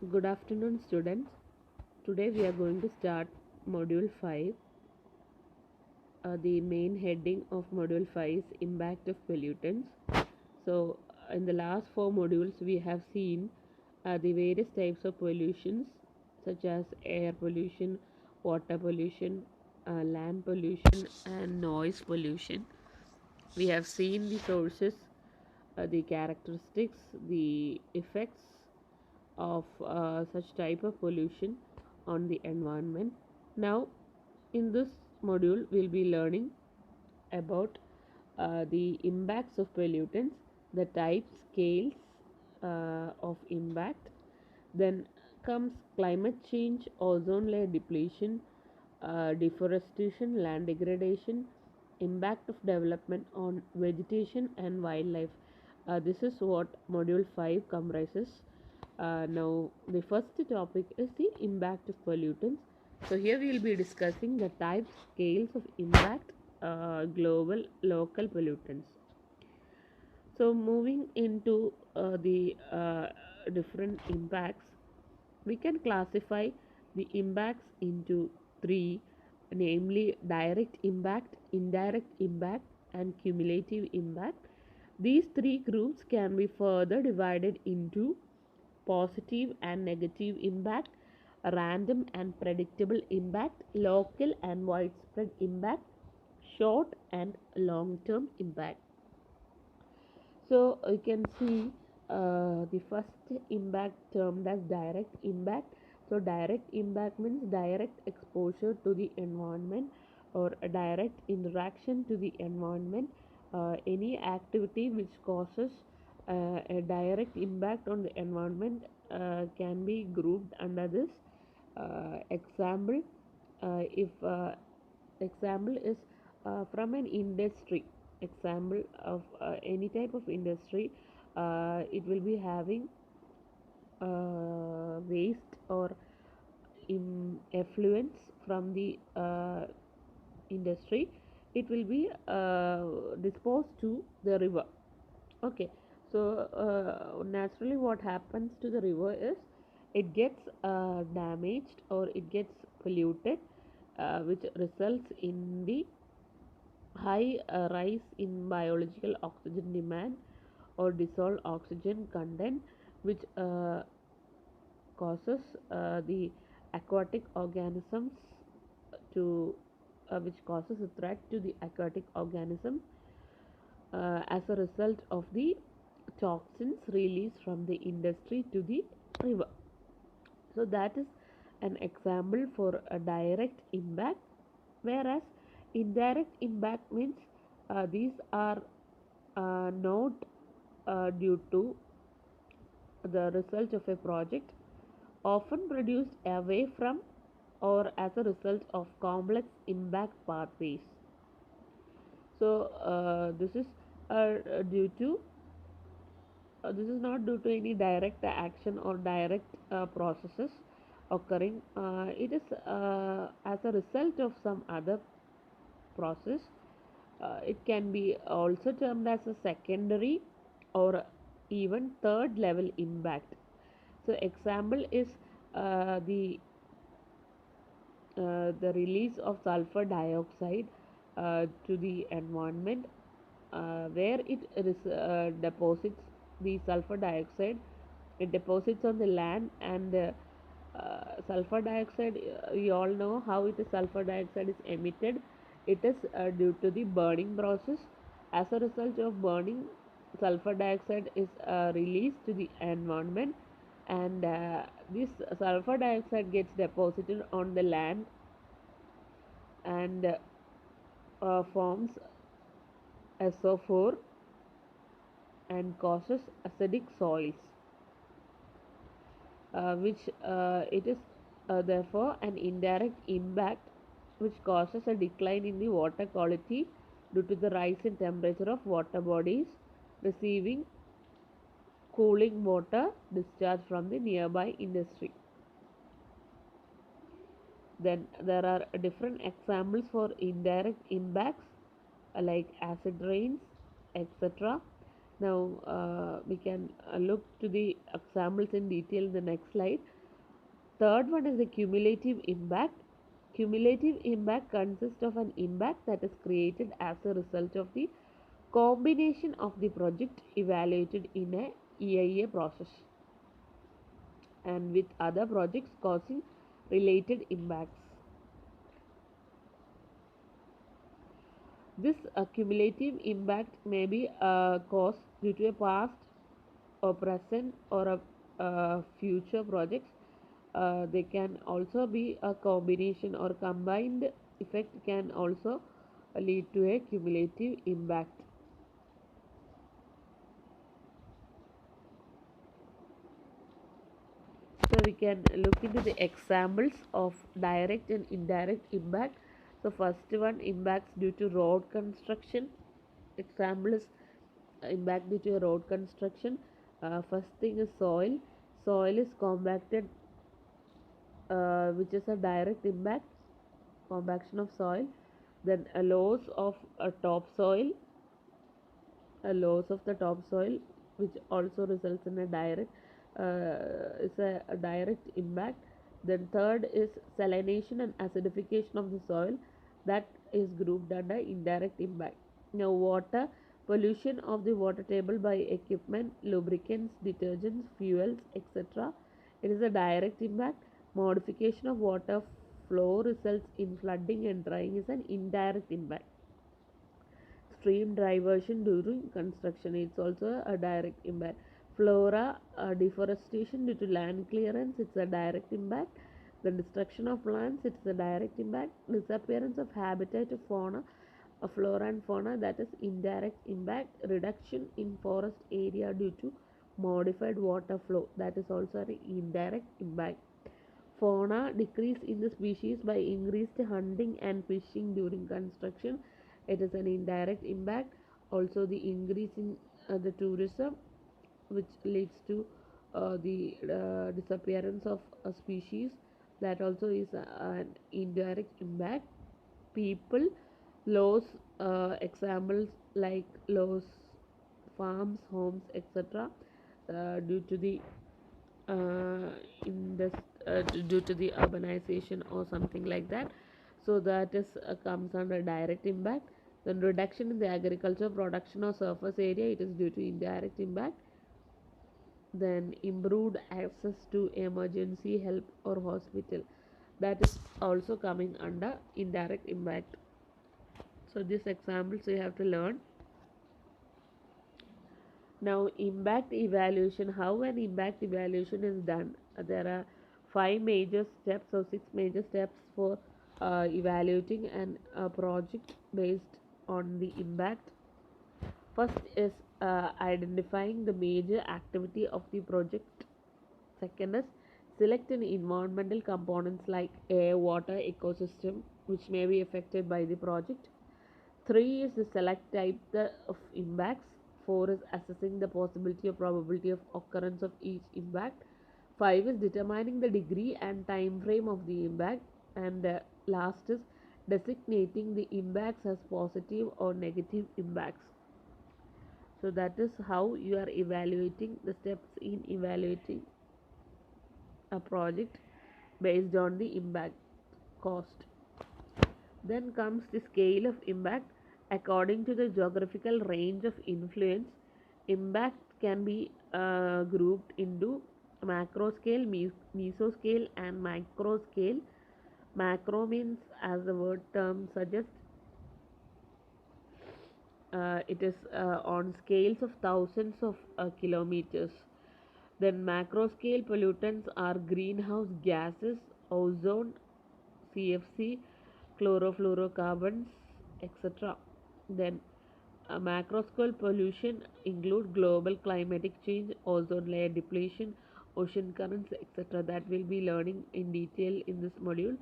Good afternoon, students. Today we are going to start Module 5. The main heading of Module 5 is Impact of Pollutants. So, in the last four modules, we have seen the various types of pollutions such as air pollution, water pollution, land pollution, and noise pollution. We have seen the sources, the characteristics, the effects of such type of pollution on the environment. Now, in this module, we'll be learning about the impacts of pollutants, the types, scales of impact. Then comes climate change, ozone layer depletion, deforestation, land degradation, impact of development on vegetation and wildlife. This is what module 5 comprises. Now, the first topic is the impact of pollutants. So, here we will be discussing the types, scales of impact, global, local pollutants. So, moving into the different impacts, we can classify the impacts into three, namely direct impact, indirect impact, and cumulative impact. These three groups can be further divided into positive and negative impact, random and predictable impact, local and widespread impact, short and long term impact. So you can see the first impact termed as direct impact. So direct impact means direct exposure to the environment or a direct interaction to the environment. Any activity which causes a direct impact on the environment can be grouped under this. Example, if example is from an industry, example of any type of industry, it will be having waste or effluents from the industry. It will be disposed to the river. Okay, so naturally what happens to the river is it gets damaged or it gets polluted, which results in the high rise in biological oxygen demand or dissolved oxygen content, which causes the aquatic organisms to which causes a threat to the aquatic organisms as a result of the toxins released from the industry to the river. So that is an example for a direct impact, whereas indirect impact means these are not due to the result of a project, often produced away from or as a result of complex impact pathways. So this is due to this is not due to any direct action or direct processes occurring. It is as a result of some other process. It can be also termed as a secondary or even third level impact. So example is the release of sulfur dioxide to the environment, where deposits the sulfur dioxide. It deposits on the land, and sulfur dioxide, we all know how sulfur dioxide is emitted. It is due to the burning process. As a result of burning, sulfur dioxide is released to the environment, and this sulfur dioxide gets deposited on the land and forms SO4 and causes acidic soils, which it is therefore an indirect impact which causes a decline in the water quality due to the rise in temperature of water bodies receiving cooling water discharged from the nearby industry. Then there are different examples for indirect impacts like acid rains, etc. Now we can look to the examples in detail in the next slide. Third one is the cumulative impact. Cumulative impact consists of an impact that is created as a result of the combination of the project evaluated in a EIA process and with other projects causing related impacts. This cumulative impact may be caused due to a past or present or a future projects. They can also be a combination or combined effect can also lead to a cumulative impact. So we can look into the examples of direct and indirect impact. So first one, impacts due to road construction. Example is impact due to road construction. First thing is soil. Soil is compacted, which is a direct impact, compaction of soil. Then a loss of a topsoil, a loss of the topsoil, which also results in a direct is a direct impact. Then third is salination and acidification of the soil, that is grouped under indirect impact. Now water pollution of the water table by equipment, lubricants, detergents, fuels, etc. It is a direct impact. Modification of water flow results in flooding and drying is an indirect impact. Stream diversion during construction, it's also a direct impact. Flora deforestation due to land clearance, it's a direct impact. The destruction of plants, it's a direct impact. Disappearance of habitat of fauna, of flora and fauna, that is indirect impact. Reduction in forest area due to modified water flow, that is also an indirect impact. Fauna decrease in the species by increased hunting and fishing during construction, it is an indirect impact. Also the increase in the tourism, which leads to the disappearance of a species, that also is an indirect impact. People loss, examples like loss farms, homes, etc. Due to the in this due to the urbanization or something like that. So that is comes under direct impact. Then reduction in the agriculture production or surface area, it is due to indirect impact. Then improved access to emergency help or hospital, that is also coming under indirect impact. So these examples you have to learn. Now impact evaluation, how an impact evaluation is done. There are five major steps or six major steps for evaluating an project based on the impact. First is identifying the major activity of the project. Second is select an environmental components like air, water, ecosystem which may be affected by the project. 3 is the select type of impacts. 4 is assessing the possibility or probability of occurrence of each impact. 5 is determining the degree and time frame of the impact. And last is designating the impacts as positive or negative impacts. So that is how you are evaluating the steps in evaluating a project based on the impact cost. Then comes the scale of impact. According to the geographical range of influence, impact can be grouped into macro scale, mesoscale, and micro scale. Macro means, as the word term suggests, it is on scales of thousands of kilometers. Then macro scale pollutants are greenhouse gases, ozone, CFC, chlorofluorocarbons, etc. Then macro scale pollution include global climatic change, ozone layer depletion, ocean currents, etc. That we'll be learning in detail in this module.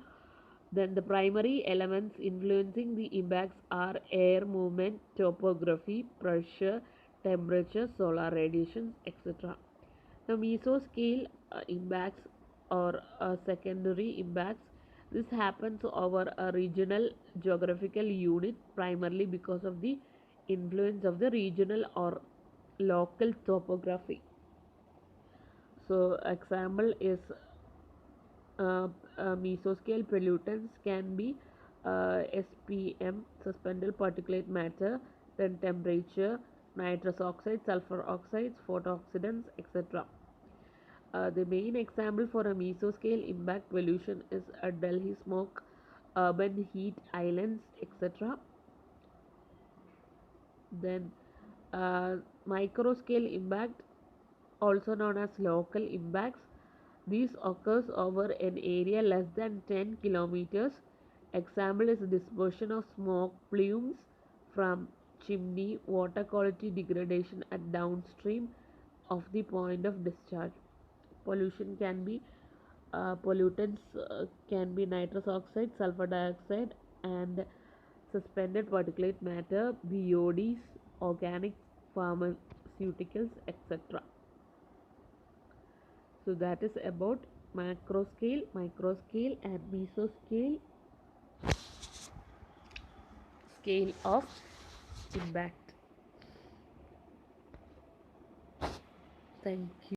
Then the primary elements influencing the impacts are air movement, topography, pressure, temperature, solar radiations, etc. Now mesoscale impacts or secondary impacts. This happens over a regional geographical unit primarily because of the influence of the regional or local topography. So example is uh, mesoscale pollutants can be SPM, suspended particulate matter, then temperature, nitrous oxide, sulfur oxides, photooxidants, etc. The main example for a mesoscale impact pollution is a Delhi smoke, urban heat islands, etc. Then microscale impact, also known as local impacts. This occurs over an area less than 10 kilometers. Example is dispersion of smoke plumes from chimney, water quality degradation at downstream of the point of discharge. Pollution can be pollutants can be nitrous oxide, sulfur dioxide, and suspended particulate matter, BODs, organic pharmaceuticals, etc. So that is about macro scale, micro scale, and mesoscale scale of impact. Thank you.